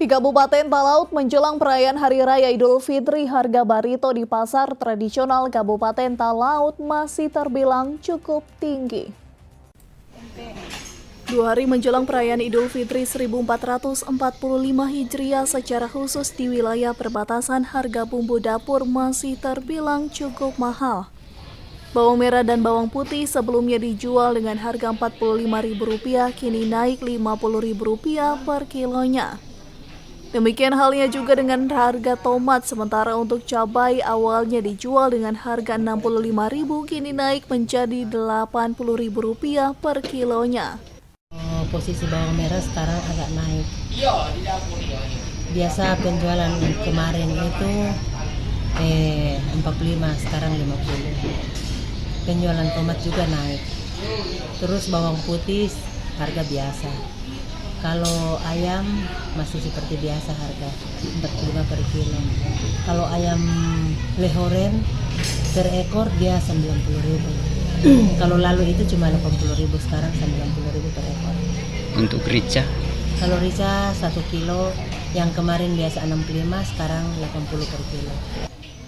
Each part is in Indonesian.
Di Kabupaten Talaut menjelang perayaan Hari Raya Idul Fitri, harga barito di pasar tradisional Kabupaten Talaut masih terbilang cukup tinggi. 2 hari menjelang perayaan Idul Fitri 1445 Hijriah secara khusus di wilayah perbatasan, harga bumbu dapur masih terbilang cukup mahal. Bawang merah dan bawang putih sebelumnya dijual dengan harga Rp45.000 kini naik Rp50.000 per kilonya. Demikian halnya juga dengan harga tomat, sementara untuk cabai awalnya dijual dengan harga Rp65.000 kini naik menjadi Rp80.000 per kilonya. Posisi bawang merah sekarang agak naik. Biasa penjualan kemarin itu 45, sekarang 50. Penjualan tomat juga naik. Terus bawang putih harga biasa. Kalau ayam masih seperti biasa, harga 45 per kilo. Kalau ayam lehoren per ekor dia 90.000. Kalau lalu itu cuma 80.000, sekarang 90.000 per ekor. Untuk rica? Kalau rica 1 kilo yang kemarin biasa 65, sekarang 80 per kilo.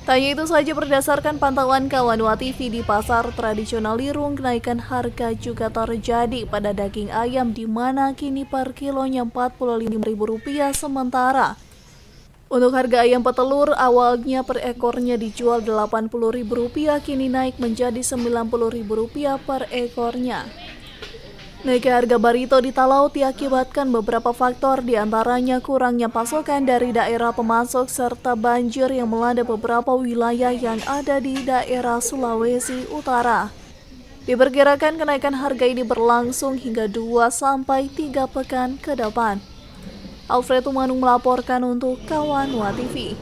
Tanya itu saja berdasarkan pantauan Kawanwa TV di pasar tradisional Lirung, kenaikan harga juga terjadi pada daging ayam di mana kini per kilonya Rp45.000, sementara untuk harga ayam petelur awalnya per ekornya dijual Rp80.000 kini naik menjadi Rp90.000 per ekornya. Naiknya harga barito di Talaut diakibatkan beberapa faktor, diantaranya kurangnya pasokan dari daerah pemasok serta banjir yang melanda beberapa wilayah yang ada di daerah Sulawesi Utara. Diperkirakan kenaikan harga ini berlangsung hingga 2-3 pekan ke depan. Alfred Tumanung melaporkan untuk Kawanwa TV.